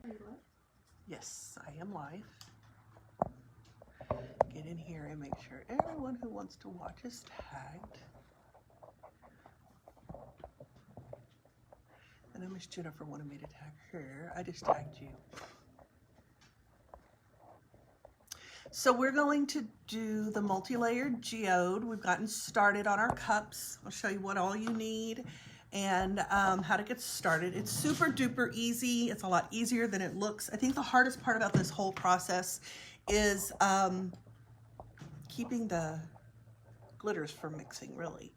Are you live? Yes, I am live. Get in here and make sure everyone who wants to watch is tagged. And I Miss Jennifer wanted me to tag her. I just tagged you. So we're going to do the multi-layered geode. We've gotten started on our cups. I'll show you what all you need and how to get started. It's super duper easy. It's a lot easier than it looks. I think the hardest part about this whole process is keeping the glitters from mixing, really.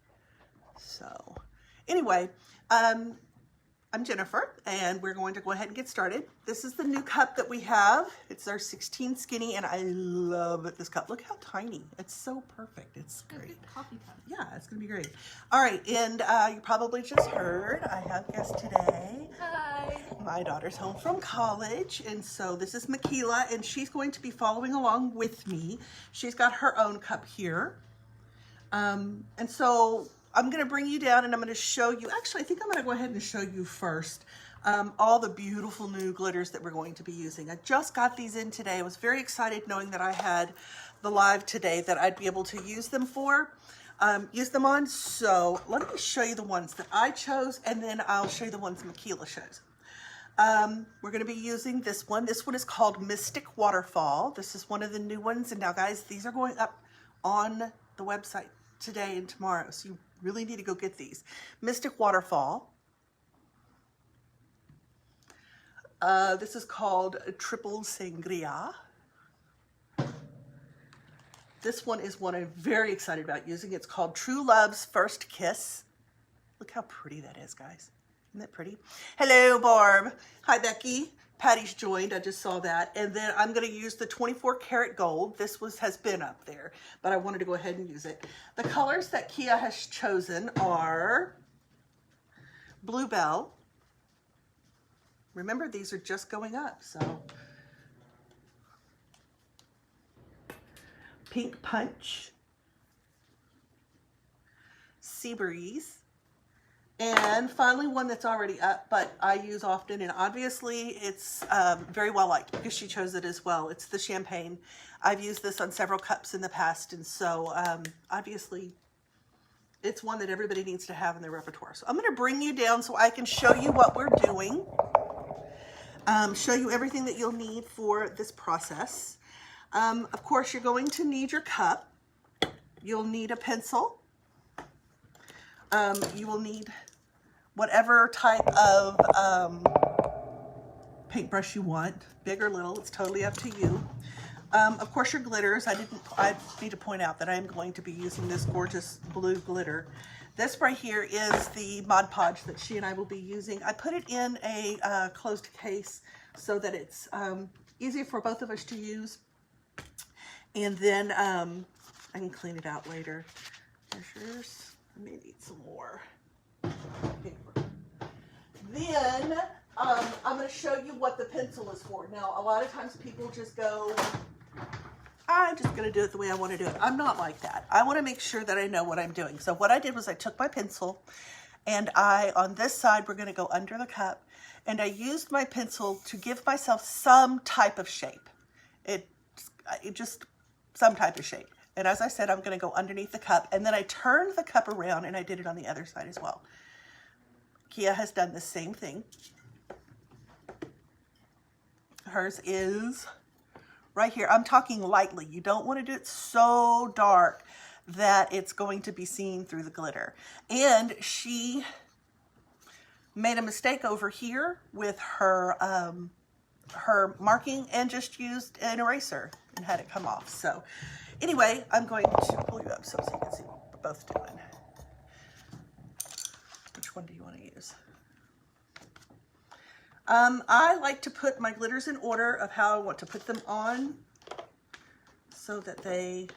So anyway, I'm Jennifer, and we're going to go ahead and get started. This is the new cup that we have. It's our 16 skinny, and I love this cup. Look how tiny. It's so perfect. It's great. Coffee cup. Yeah, it's going to be great. All right, and you probably just heard I have guests today. Hi. My daughter's home from college, and so this is Michaela, and she's going to be following along with me. She's got her own cup here. And so I'm going to bring you down and I'm going to show you, actually I think I'm going to go ahead and show you first all the beautiful new glitters that we're going to be using. I just got these in today. I was very excited knowing that I had the live today that I'd be able to use them on. So let me show you the ones that I chose, and then I'll show you the ones Michaela chose. We're going to be using this one. This one is called Mystic Waterfall. This is one of the new ones. And now guys, these are going up on the website today and tomorrow. So you really need to go get these. Mystic Waterfall. This is called Triple Sangria. This one is one I'm very excited about using. It's called True Love's First Kiss. Look how pretty that is, guys. Isn't that pretty? Hello, Barb. Hi, Becky. Patty's joined. I just saw that. And then I'm going to use the 24 karat gold. This has been up there, but I wanted to go ahead and use it. The colors that Kia has chosen are Bluebell. Remember, these are just going up, so. Pink Punch. Sea Breeze. And finally, one that's already up, but I use often, and obviously it's very well liked because she chose it as well. It's the Champagne. I've used this on several cups in the past, and so obviously it's one that everybody needs to have in their repertoire. So I'm going to bring you down so I can show you what we're doing, show you everything that you'll need for this process. Of course, you're going to need your cup. You'll need a pencil. You will need whatever type of paintbrush you want, big or little, it's totally up to you. Of course, your glitters. I need to point out that I'm going to be using this gorgeous blue glitter. This right here is the Mod Podge that she and I will be using. I put it in a closed case so that it's easier for both of us to use. And then I can clean it out later. There's yours. I may need some more paper. Then I'm going to show you what the pencil is for. Now, a lot of times people just go, I'm just going to do it the way I want to do it. I'm not like that. I want to make sure that I know what I'm doing. So what I did was I took my pencil and on this side, we're going to go under the cup, and I used my pencil to give myself some type of shape. It just some type of shape. And as I said, I'm going to go underneath the cup, and then I turned the cup around and I did it on the other side as well. Kia has done the same thing. Hers is right here. I'm talking lightly. You don't want to do it so dark that it's going to be seen through the glitter. And she made a mistake over here with her her marking and just used an eraser and had it come off. So anyway, I'm going to pull you up so you can see what we're both doing. Which one do you want to use? I like to put my glitters in order of how I want to put them on so that they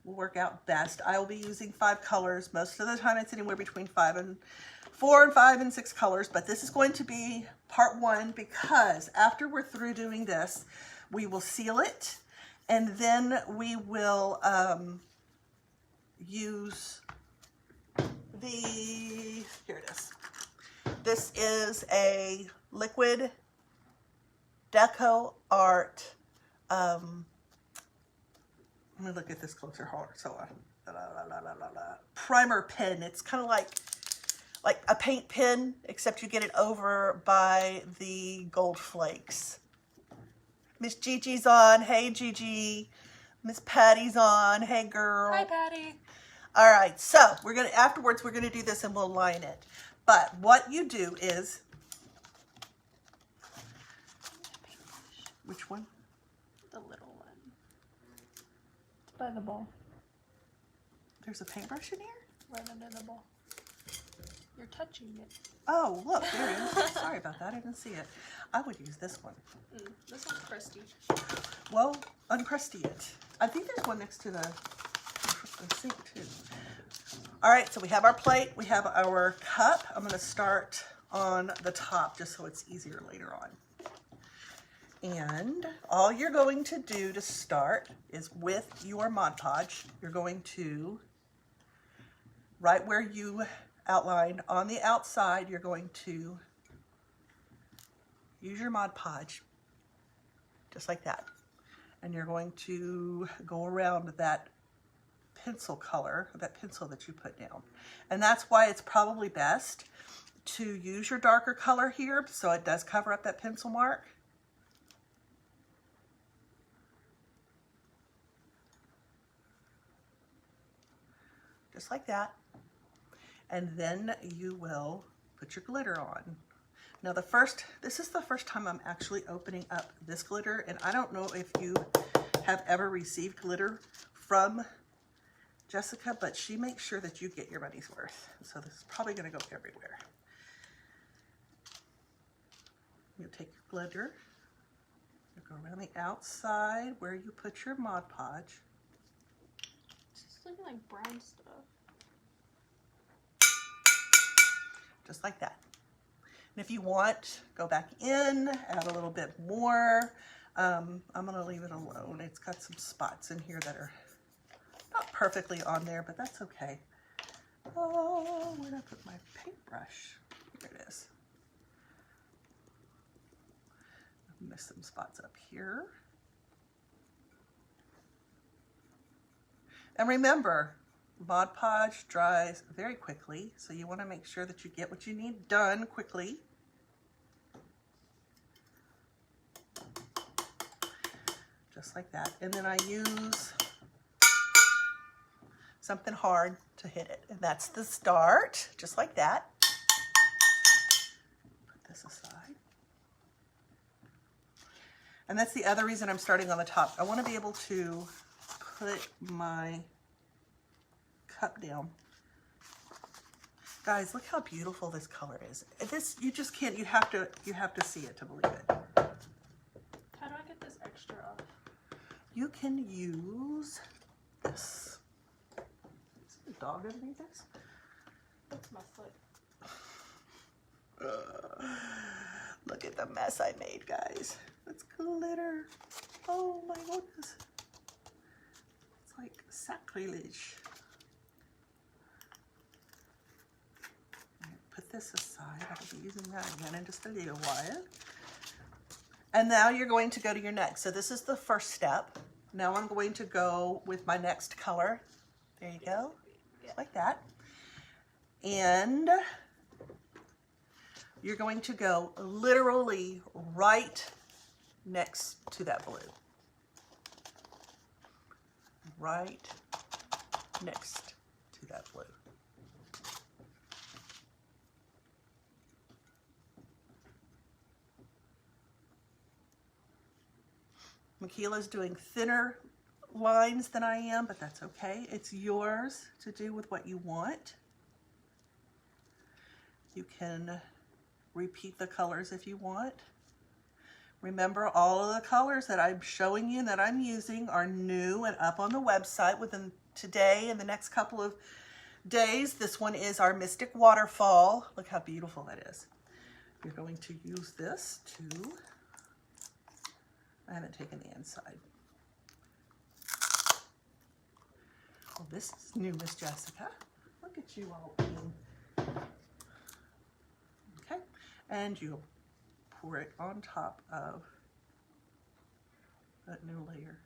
will work out best. I will be using 5 colors. Most of the time it's anywhere between 4 and 5 and 6 colors, but this is going to be part 1 because after we're through doing this, we will seal it, and then we will use here it is. This is a Liquid Deco Art. Let me look at this closer. Hold on. So, primer pen. It's kind of like a paint pen, except you get it over by the gold flakes. Miss Gigi's on. Hey, Gigi. Miss Patty's on. Hey, girl. Hi, Patty. All right, so afterwards we're gonna do this and we'll line it. But what you do is, which one? The little one. It's by the bowl. There's a paintbrush in here? Right under the bowl. You're touching it. Oh, look, there it is. Sorry about that, I didn't see it. I would use this one. This one's crusty. Well, uncrusty it. I think there's one next to the sink too. All right, so we have our plate, we have our cup. I'm gonna start on the top just so it's easier later on. And all you're going to do to start is with your Mod Podge, you're going to, right where you outlined on the outside, you're going to use your Mod Podge, just like that. And you're going to go around that pencil color, that pencil that you put down. And that's why it's probably best to use your darker color here so it does cover up that pencil mark. Just like that. And then you will put your glitter on. Now this is the first time I'm actually opening up this glitter, and I don't know if you have ever received glitter from Jessica, but she makes sure that you get your money's worth. So this is probably gonna go everywhere. You'll take your glitter, you'll go around the outside where you put your Mod Podge. It's just looking like brown stuff. Just like that. And if you want, go back in, add a little bit more. I'm gonna leave it alone. It's got some spots in here that are not perfectly on there, but that's okay. Oh, where did I put my paintbrush? Here it is. I missed some spots up here. And remember, Mod Podge dries very quickly, so you want to make sure that you get what you need done quickly. Just like that. And then I use something hard to hit it. And that's the start, just like that. Put this aside. And that's the other reason I'm starting on the top. I want to be able to put my cup down. Guys, look how beautiful this color is. This, you just can't, you have to see it to believe it. How do I get this extra off? You can use this. Is there a dog underneath this? That's my foot. Look at the mess I made, guys. It's glitter. Oh my goodness. It's like sacrilege. Put this aside. I'll be using that again in just a little while. And now you're going to go to your next. So this is the first step. Now I'm going to go with my next color. There you go. Just like that. And you're going to go literally right next to that blue. Right next to that blue. Michaela's doing thinner lines than I am, but that's okay. It's yours to do with what you want. You can repeat the colors if you want. Remember, all of the colors that I'm showing you that I'm using are new and up on the website within today and the next couple of days. This one is our Mystic Waterfall. Look how beautiful that is. You're going to use this to, I haven't taken the inside. Well, this is new, Miss Jessica. Look at you all being. Okay, and you pour it on top of that new layer.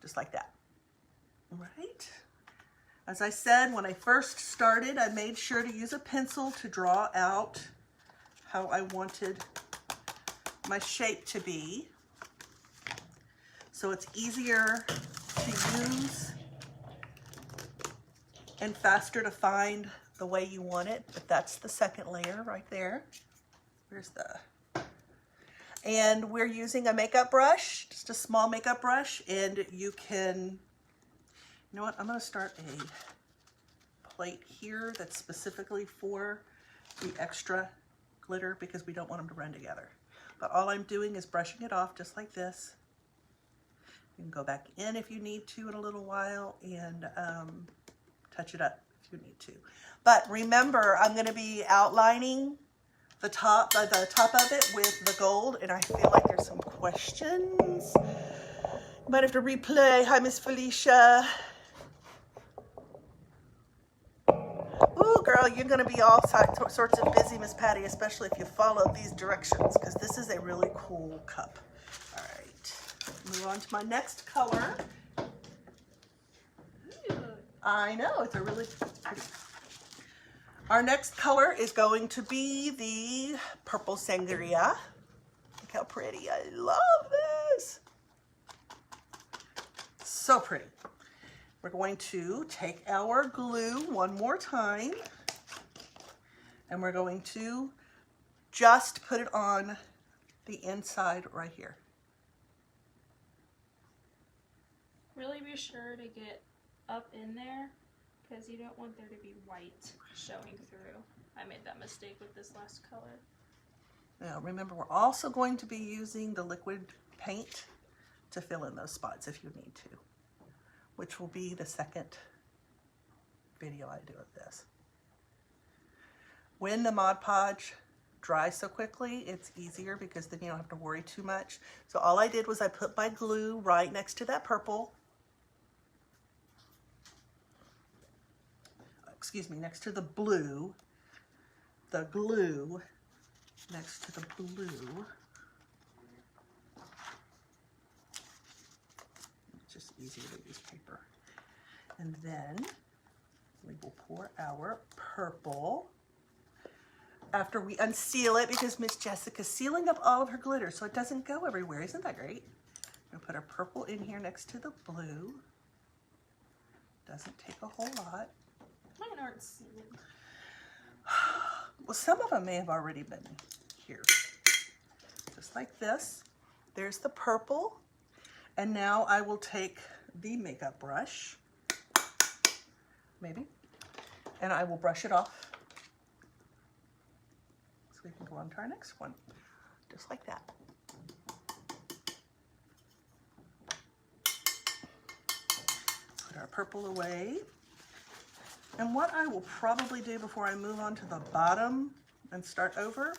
Just like that. Right? As I said, when I first started, I made sure to use a pencil to draw out how I wanted my shape to be. So it's easier to use and faster to find the way you want it. But that's the second layer right there. And we're using a makeup brush, just a small makeup brush, and you can, you know what, I'm gonna start a plate here that's specifically for the extra glitter because we don't want them to run together. But all I'm doing is brushing it off just like this. You can go back in if you need to in a little while and touch it up if you need to. But remember, I'm gonna be outlining the top of it with the gold, and I feel like there's some questions. Might have to replay. Hi, Miss Felicia. Ooh, girl, you're gonna be all sorts of busy, Miss Patty, especially if you follow these directions, because this is a really cool cup. All right, move on to my next color. I know, it's a really pretty. Our next color is going to be the purple sangria. Look how pretty. I love this. So pretty. We're going to take our glue one more time, and we're going to just put it on the inside right here. Really be sure to get up in there, because you don't want there to be white showing through. I made that mistake with this last color. Now remember, we're also going to be using the liquid paint to fill in those spots if you need to, which will be the second video I do of this. When the Mod Podge dries so quickly, it's easier because then you don't have to worry too much. So all I did was I put my glue right next to that purple. Excuse me, next to the blue, the glue next to the blue. It's just easier to use paper. And then we will pour our purple after we unseal it, because Miss Jessica's sealing up all of her glitter so it doesn't go everywhere. Isn't that great? We'll put our purple in here next to the blue. Doesn't take a whole lot. Mine aren't sealed. Well, some of them may have already been here. Just like this. There's the purple. And now I will take the makeup brush, maybe, and I will brush it off so we can go on to our next one. Just like that. Put our purple away. And what I will probably do before I move on to the bottom and start over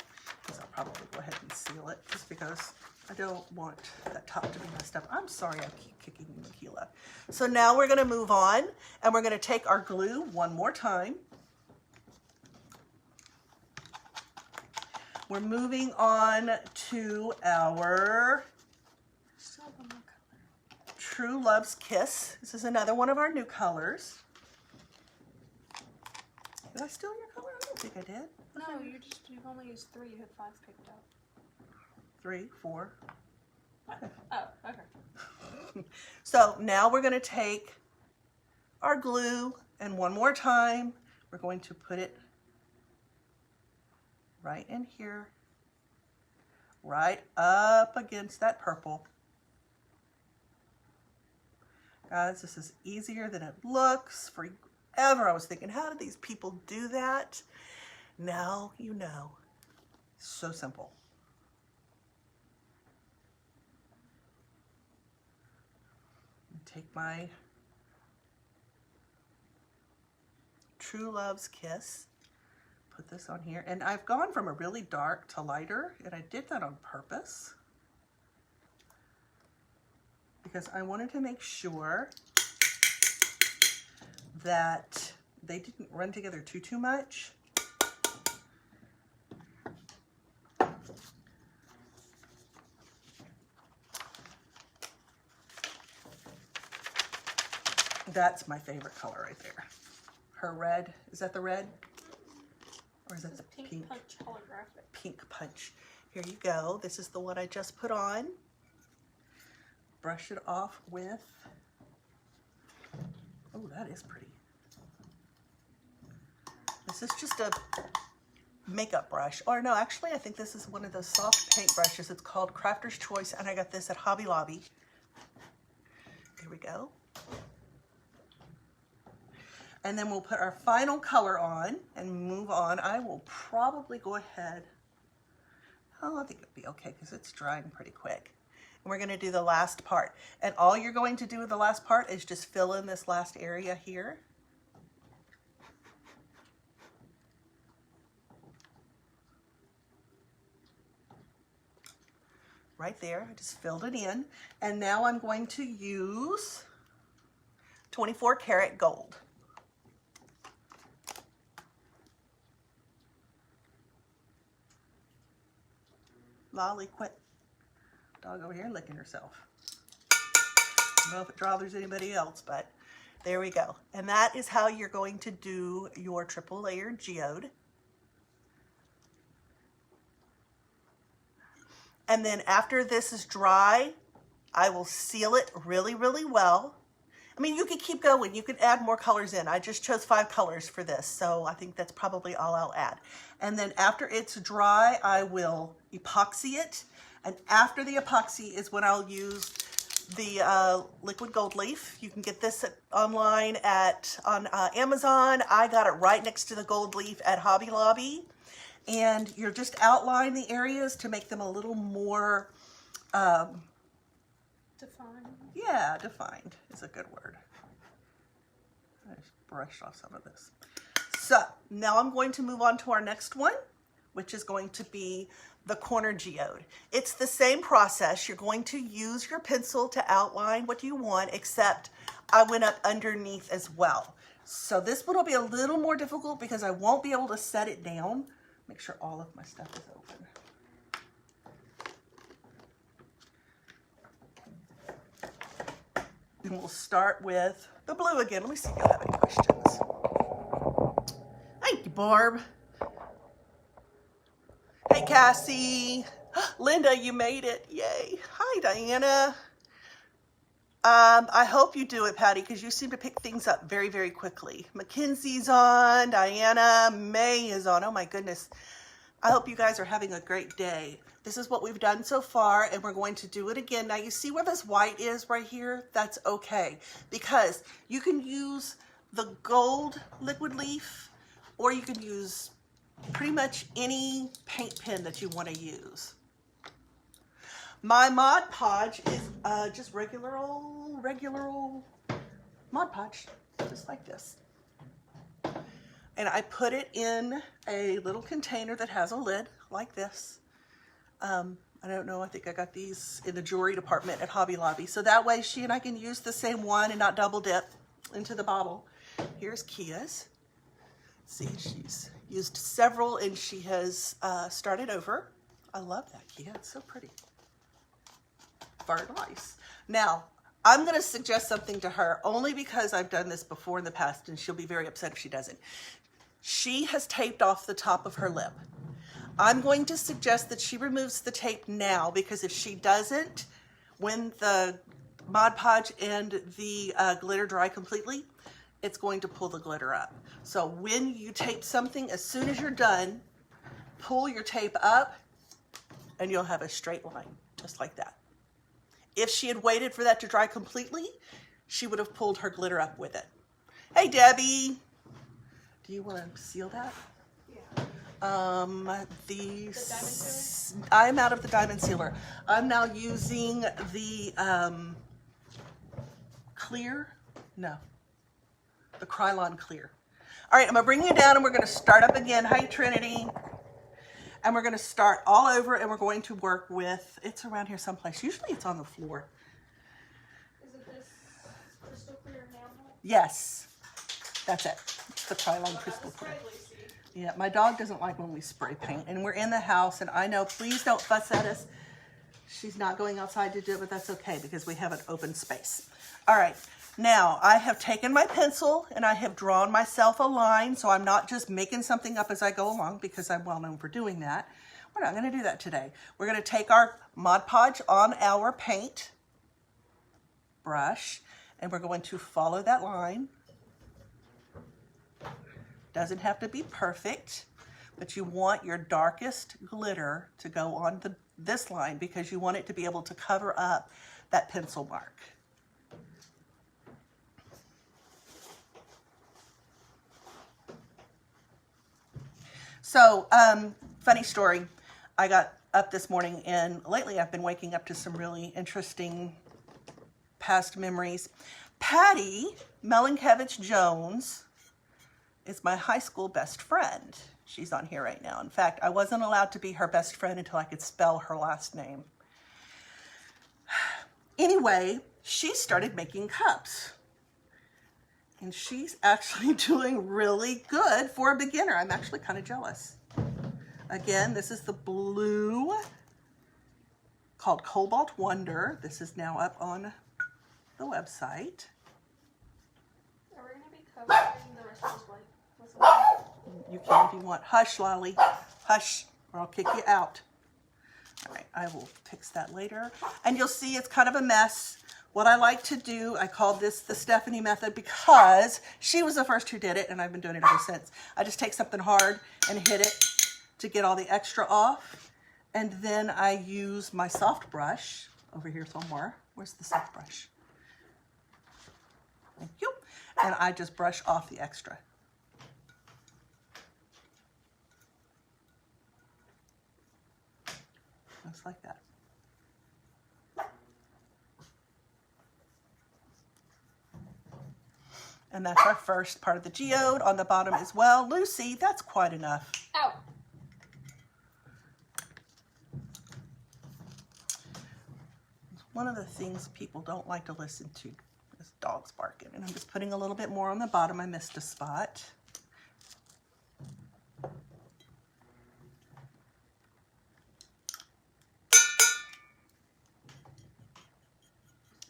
is I'll probably go ahead and seal it, just because I don't want that top to be messed up. I'm sorry I keep kicking Michaela. So now we're going to move on, and we're going to take our glue one more time. We're moving on to our True Love's Kiss. This is another one of our new colors. Did I steal your color? I don't think I did. No, you've only used 3. You had 5 picked out. 3, 4. Okay. Oh, okay. So now we're going to take our glue, and one more time we're going to put it right in here, right up against that purple. Guys, this is easier than it looks. Forever I was thinking, how do these people do that? Now you know. So simple. Take my True Love's Kiss, put this on here, and I've gone from a really dark to lighter, and I did that on purpose because I wanted to make sure that they didn't run together too much. That's my favorite color right there. Her red, is that the red? Or is that the pink? Punch holographic. Pink punch. Here you go. This is the one I just put on. Brush it off with, oh, that is pretty. This is just a makeup brush. Or no, actually, I think this is one of those soft paint brushes. It's called Crafter's Choice, and I got this at Hobby Lobby. Here we go. And then we'll put our final color on and move on. I will probably go ahead. Oh, I think it'll be okay because it's drying pretty quick. And we're going to do the last part. And all you're going to do with the last part is just fill in this last area here. Right there, I just filled it in. And now I'm going to use 24 karat gold. Lolly, quit. Dog over here licking herself. I don't know if it bothers anybody else, but there we go. And that is how you're going to do your triple layered geode. And then after this is dry, I will seal it really, really well. I mean, you could keep going. You could add more colors in. I just chose 5 colors for this, so I think that's probably all I'll add. And then after it's dry, I will epoxy it. And after the epoxy is when I'll use the liquid gold leaf. You can get this online on Amazon. I got it right next to the gold leaf at Hobby Lobby. And you're just outline the areas to make them a little more defined. Yeah, defined is a good word. I just brushed off some of this. So now I'm going to move on to our next one, which is going to be the corner geode. It's the same process. You're going to use your pencil to outline what you want, except I went up underneath as well. So this one will be a little more difficult because I won't be able to set it down. Make sure all of my stuff is open. And we'll start with the blue again. Let me see if you have any questions. Thank you, Barb. Hey, Cassie. Linda, you made it. Yay. Hi, Diana. I hope you do it, Patty, because you seem to pick things up very, very quickly. Mackenzie's on. Diana. May is on. Oh, my goodness. I hope you guys are having a great day. This is what we've done so far, and we're going to do it again. Now, you see where this white is right here? That's okay, because you can use the gold liquid leaf, or you can use pretty much any paint pen that you want to use. My Mod Podge is just regular old Mod Podge, just like this. And I put it in a little container that has a lid like this. I don't know, I think I got these in the jewelry department at Hobby Lobby. So that way she and I can use the same one and not double dip into the bottle. Here's Kia's. See, she's used several and she has started over. I love that, Kia, it's so pretty. Very nice. Now, I'm going to suggest something to her only because I've done this before in the past and she'll be very upset if she doesn't. She has taped off the top of her lip. I'm going to suggest that she removes the tape now because if she doesn't, when the Mod Podge and the glitter dry completely, it's going to pull the glitter up. So when you tape something, as soon as you're done, pull your tape up and you'll have a straight line, just like that. If she had waited for that to dry completely, she would have pulled her glitter up with it. Hey, Debbie. Do you want to seal that? Yeah. The diamond sealer? I'm out of the diamond sealer. I'm now using the clear. No, the Krylon clear. All right, I'm gonna bring you down and we're gonna start up again. Hi, Trinity. And we're gonna start all over and we're going to work with, it's around here someplace. Usually it's on the floor. Is it this crystal clear enamel? Yes, that's it. the Krylon Crystal Clear. Yeah, my dog doesn't like when we spray paint, and we're in the house, and I know, please don't fuss at us. She's not going outside to do it, but that's okay because we have an open space. All right, now I have taken my pencil and I have drawn myself a line, so I'm not just making something up as I go along because I'm well known for doing that. We're not going to do that today. We're going to take our Mod Podge on our paint brush, and we're going to follow that line. Doesn't have to be perfect, but you want your darkest glitter to go on this line because you want it to be able to cover up that pencil mark. So, funny story. I got up this morning, and lately I've been waking up to some really interesting past memories. Patty Melinkevich Jones is my high school best friend. She's on here right now. In fact, I wasn't allowed to be her best friend until I could spell her last name. Anyway, she started making cups. And she's actually doing really good for a beginner. I'm actually kind of jealous. Again, this is the blue called Cobalt Wonder. This is now up on the website. Are we going to be covering the rest of this white? You can if you want. Hush, Lolly. Hush, or I'll kick you out. All right, I will fix that later. And you'll see it's kind of a mess. What I like to do, I called this the Stephanie method because she was the first who did it, and I've been doing it ever since. I just take something hard and hit it to get all the extra off. And then I use my soft brush over here somewhere. Where's the soft brush? Thank you. And I just brush off the extra. Just like that. And that's our first part of the geode on the bottom as well. Lucy, that's quite enough. Ow. One of the things people don't like to listen to is dogs barking. And I'm just putting a little bit more on the bottom. I missed a spot.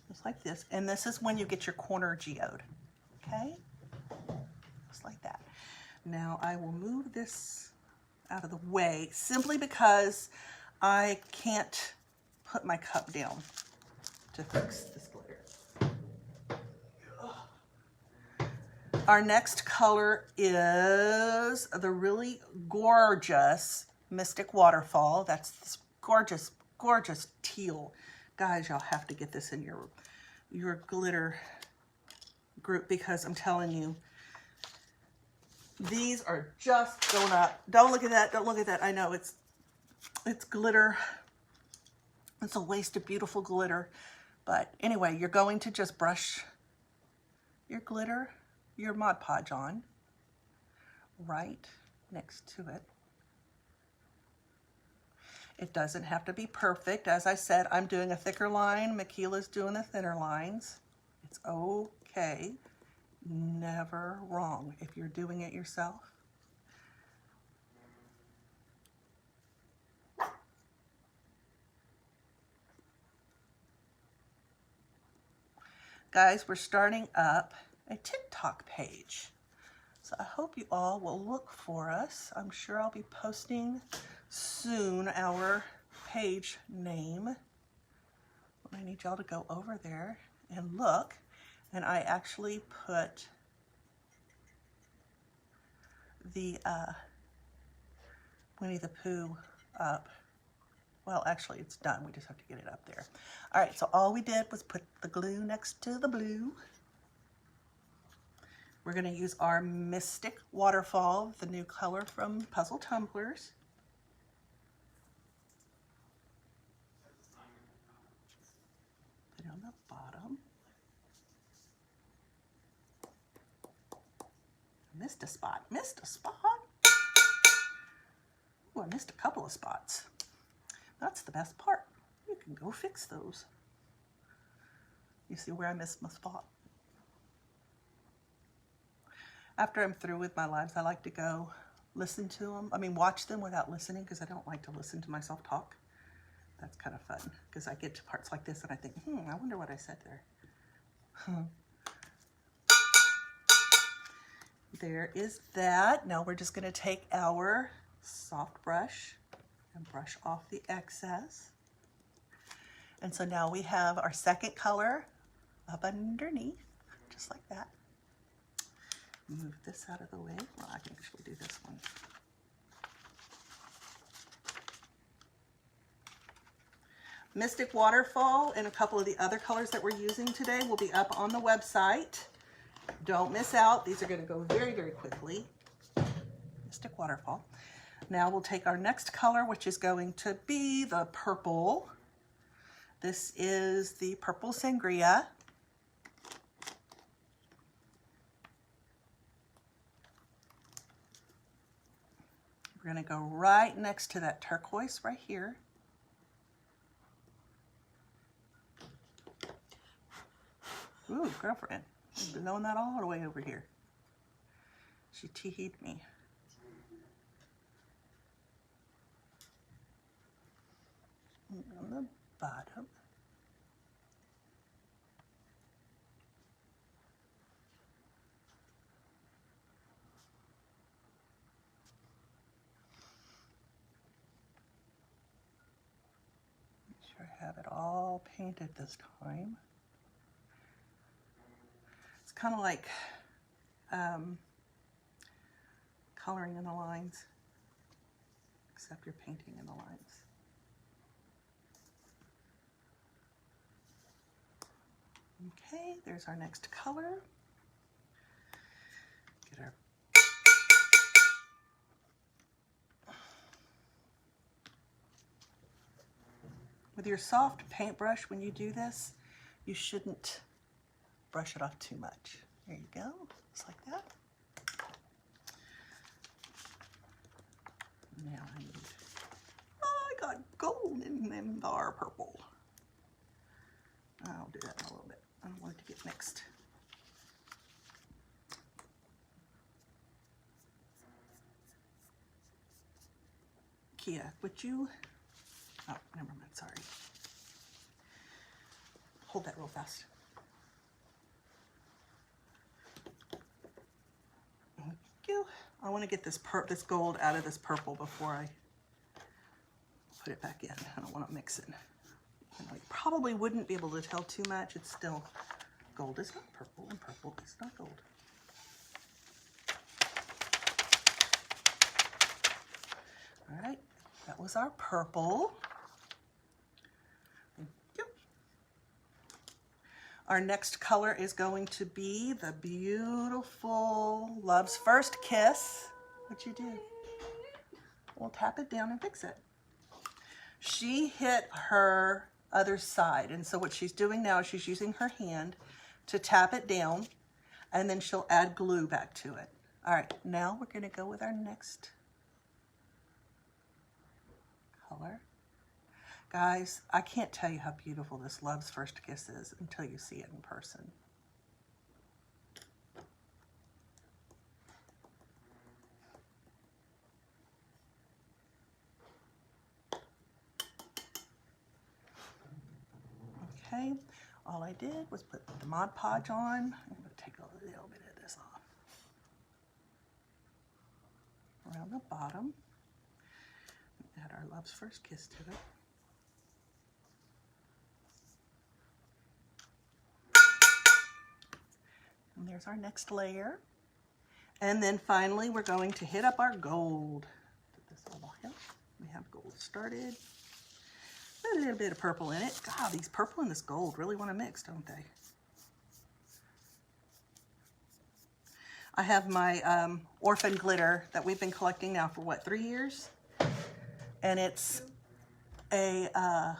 Just like this. And this is when you get your corner geode. Okay? Just like that. Now I will move this out of the way simply because I can't put my cup down to fix this glitter. Our next color is the really gorgeous Mystic Waterfall. That's this gorgeous, gorgeous teal. Guys, y'all have to get this in your glitter group because I'm telling you, these are just going up. Don't look at that. Don't look at that. I know it's glitter. It's a waste of beautiful glitter. But anyway, you're going to just brush your glitter, your Mod Podge on right next to it. It doesn't have to be perfect. As I said, I'm doing a thicker line. Michaela's doing the thinner lines. It's okay. Never wrong if you're doing it yourself. Guys, we're starting up a TikTok page. So I hope you all will look for us. I'm sure I'll be posting soon our page name. I need y'all to go over there and look. And I actually put the Winnie the Pooh up. Well, actually, it's done. We just have to get it up there. All right, so all we did was put the glue next to the blue. We're going to use our Mystic Waterfall, the new color from Puzzle Tumblers. Put it on the bottom. Missed a spot. Missed a spot. Oh, I missed a couple of spots. That's the best part. You can go fix those. You see where I missed my spot? After I'm through with my lives, I like to go listen to them. I mean, watch them without listening, because I don't like to listen to myself talk. That's kind of fun, because I get to parts like this and I think, I wonder what I said there. There is that. Now we're just going to take our soft brush and brush off the excess. And so now we have our second color up underneath, just like that. Move this out of the way. Well, I can actually do this one. Mystic Waterfall and a couple of the other colors that we're using today will be up on the website. Don't miss out. These are going to go very, very quickly. Mystic Waterfall. Now we'll take our next color, which is going to be the purple. This is the Purple Sangria. We're going to go right next to that turquoise right here. Ooh, girlfriend, I'm blowing that all the way over here. She tee-heed me. On the bottom. Make sure I have it all painted this time. It's kind of like coloring in the lines, except you're painting in the lines. Okay, there's our next color. Get our with your soft paintbrush, when you do this, you shouldn't brush it off too much. There you go, just like that. Now I need, oh, I got gold in our purple. I'll do that in a little bit. I don't want it to get mixed. Kia, would you, oh, never mind, sorry. Hold that real fast. Thank you. I want to get this gold out of this purple before I put it back in. I don't want to mix it. You probably wouldn't be able to tell too much. It's still, gold is not purple and purple is not gold. All right, that was our purple. Thank you. Our next color is going to be the beautiful Love's First Kiss. What'd you do? We'll tap it down and fix it. She hit her other side, and so what she's doing now is she's using her hand to tap it down, and then she'll add glue back to it. All right, now we're going to go with our next color. Guys, I can't tell you how beautiful this Love's First Kiss is until you see it in person. Okay, all I did was put the Mod Podge on. I'm going to take a little bit of this off. Around the bottom. Add our Love's First Kiss to it. And there's our next layer. And then finally, we're going to hit up our gold. Put this all in. We have gold started. A little bit of purple in it. God, these purple and this gold really want to mix, don't they? I have my orphan glitter that we've been collecting now for what, 3 years? And it's a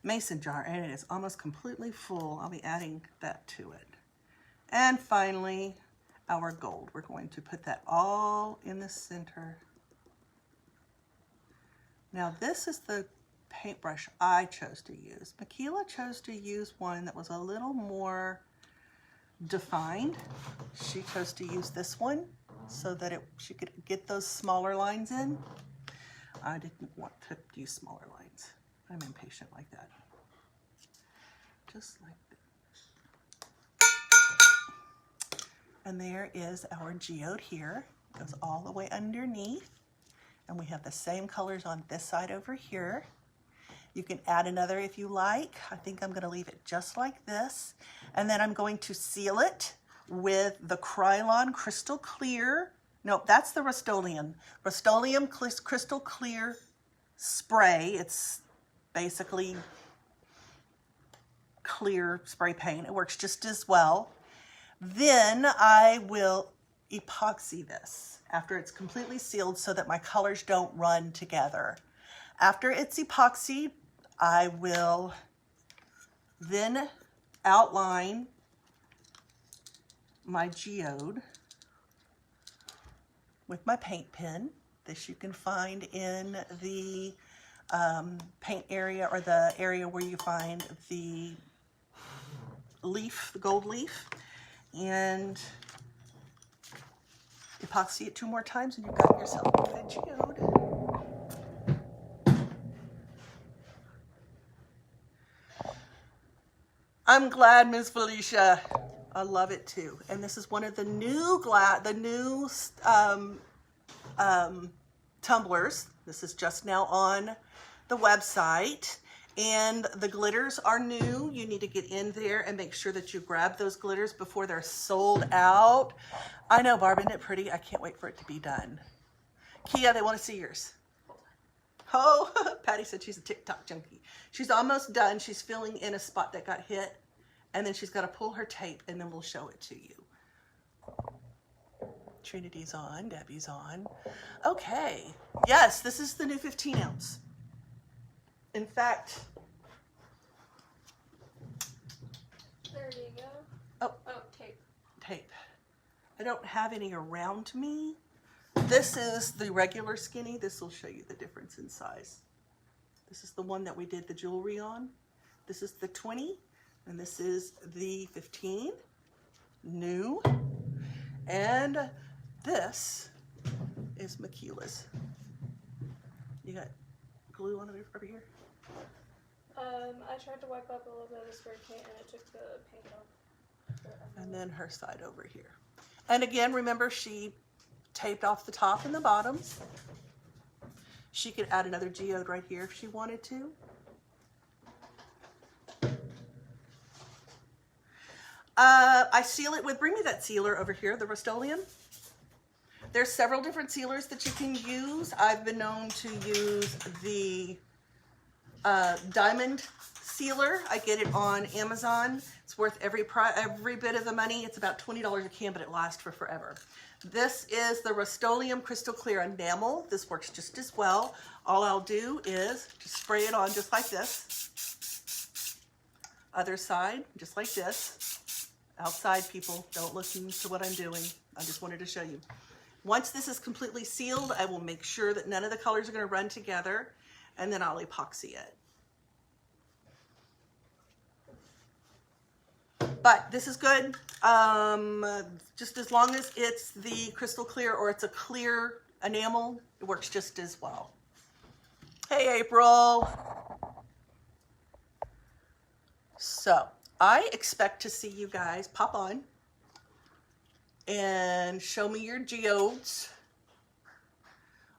mason jar, and it is almost completely full. I'll be adding that to it. And finally, our gold. We're going to put that all in the center. Now this is the paintbrush I chose to use. Michaela chose to use one that was a little more defined. She chose to use this one so that she could get those smaller lines in. I didn't want to use smaller lines. I'm impatient like that. Just like that. And there is our geode here. It goes all the way underneath. And we have the same colors on this side over here. You can add another if you like. I think I'm going to leave it just like this. And then I'm going to seal it with the Krylon Crystal Clear. Nope, that's the Rust-Oleum. Rust-Oleum Crystal Clear spray. It's basically clear spray paint. It works just as well. Then I will epoxy this after it's completely sealed so that my colors don't run together. After it's epoxied, I will then outline my geode with my paint pen. This you can find in the paint area, or the area where you find the leaf, the gold leaf, and epoxy it 2 more times and you've got yourself a geode. I'm glad, Miss Felicia. I love it too. And this is one of the new tumblers. This is just now on the website. And the glitters are new. You need to get in there and make sure that you grab those glitters before they're sold out. I know, Barb, isn't it pretty? I can't wait for it to be done. Kia, they want to see yours. Oh, Patty said she's a TikTok junkie. She's almost done. She's filling in a spot that got hit. And then she's got to pull her tape and then we'll show it to you. Trinity's on. Debbie's on. Okay. Yes, this is the new 15 ounce. In fact. There you go. Oh, tape. Tape. I don't have any around me. This is the regular skinny. This will show you the difference in size. This is the one that we did the jewelry on. This is the 20, and this is the 15, new. And this is Michaela's. You got glue on it over here? I tried to wipe up a little bit of the spray paint and it took the paint off. And then her side over here. And again, remember she taped off the top and the bottoms. She could add another geode right here if she wanted to. I seal it with, bring me that sealer over here, the Rust-Oleum. There's several different sealers that you can use. I've been known to use the diamond sealer. I get it on Amazon. It's worth every bit of the money. It's about $20 a can, but it lasts for forever. This is the Rust-Oleum Crystal Clear Enamel. This works just as well. All I'll do is just spray it on just like this. Other side, just like this. Outside, people, don't listen to what I'm doing. I just wanted to show you. Once this is completely sealed, I will make sure that none of the colors are going to run together, and then I'll epoxy it. But this is good, just as long as it's the crystal clear or it's a clear enamel, it works just as well. Hey, April. So I expect to see you guys pop on and show me your geodes.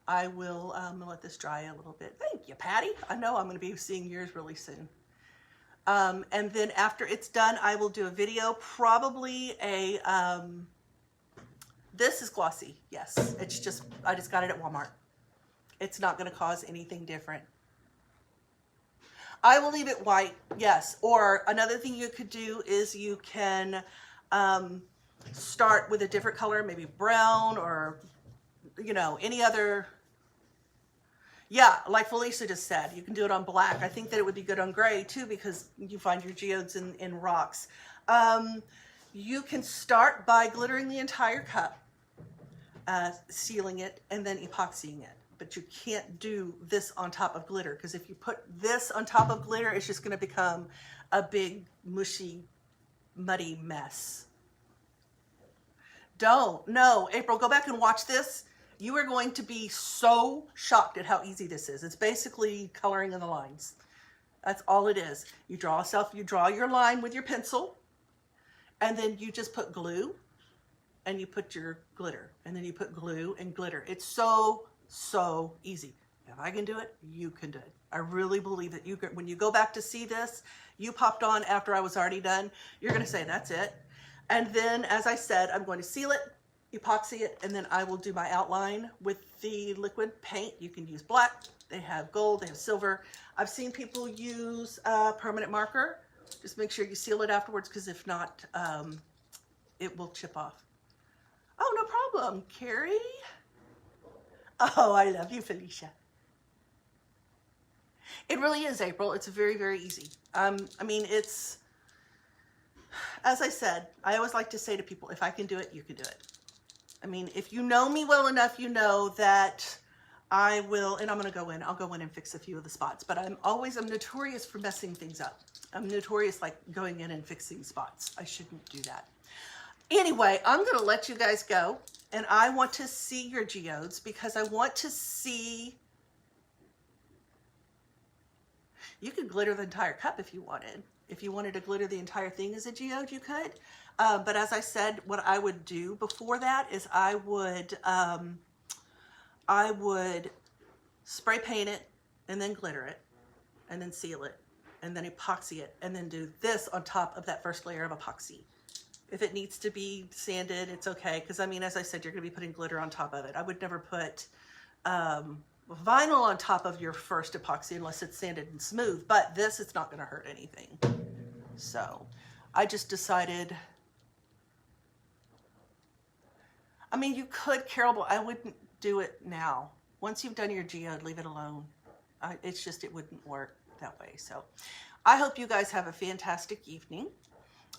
I will let this dry a little bit. Thank you, Patty. I know I'm going to be seeing yours really soon. And then after it's done, I will do a video, probably a, this is glossy. Yes, it's just, I just got it at Walmart. It's not going to cause anything different. I will leave it white, yes. Or another thing you could do is you can start with a different color, maybe brown or, you know, any other. Yeah, like Felicia just said, you can do it on black. I think that it would be good on gray too because you find your geodes in rocks. You can start by glittering the entire cup, sealing it, and then epoxying it. But you can't do this on top of glitter because if you put this on top of glitter, it's just going to become a big, mushy, muddy mess. Don't. No, April, go back and watch this. You are going to be so shocked at how easy this is. It's basically coloring in the lines. That's all it is. You draw your line with your pencil, and then you just put glue, and you put your glitter, and then you put glue and glitter. It's so, so easy. If I can do it, you can do it. I really believe that when you go back to see this, you popped on after I was already done, you're gonna say, that's it. And then, as I said, I'm going to seal it, epoxy it, and then I will do my outline with the liquid paint. You can use black, they have gold, they have silver. I've seen people use permanent marker. Just make sure you seal it afterwards, because if not, it will chip off. Oh, no problem, Carrie. Oh, I love you, Felicia. It really is, April. It's very, very easy. I mean, it's, as I said, I always like to say to people, if I can do it, you can do it. I mean, if you know me well enough, you know that I will, and I'll go in and fix a few of the spots, but I'm notorious for messing things up. I'm notorious like going in and fixing spots. I shouldn't do that. Anyway, I'm going to let you guys go, and I want to see your geodes because I want to see. You could glitter the entire cup if you wanted. If you wanted to glitter the entire thing as a geode, you could. But as I said, what I would do before that is I would spray paint it and then glitter it and then seal it and then epoxy it and then do this on top of that first layer of epoxy. If it needs to be sanded, it's okay. Because I mean, as I said, you're going to be putting glitter on top of it. I would never put vinyl on top of your first epoxy unless it's sanded and smooth. But this, it's not going to hurt anything. So I just decided, I mean, you could, Carol, but I wouldn't do it now. Once you've done your geode, leave it alone. It's just, it wouldn't work that way. So I hope you guys have a fantastic evening.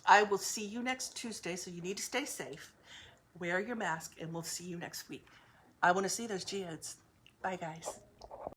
I will see you next Tuesday, so you need to stay safe. Wear your mask, and we'll see you next week. I want to see those geodes. Bye, guys.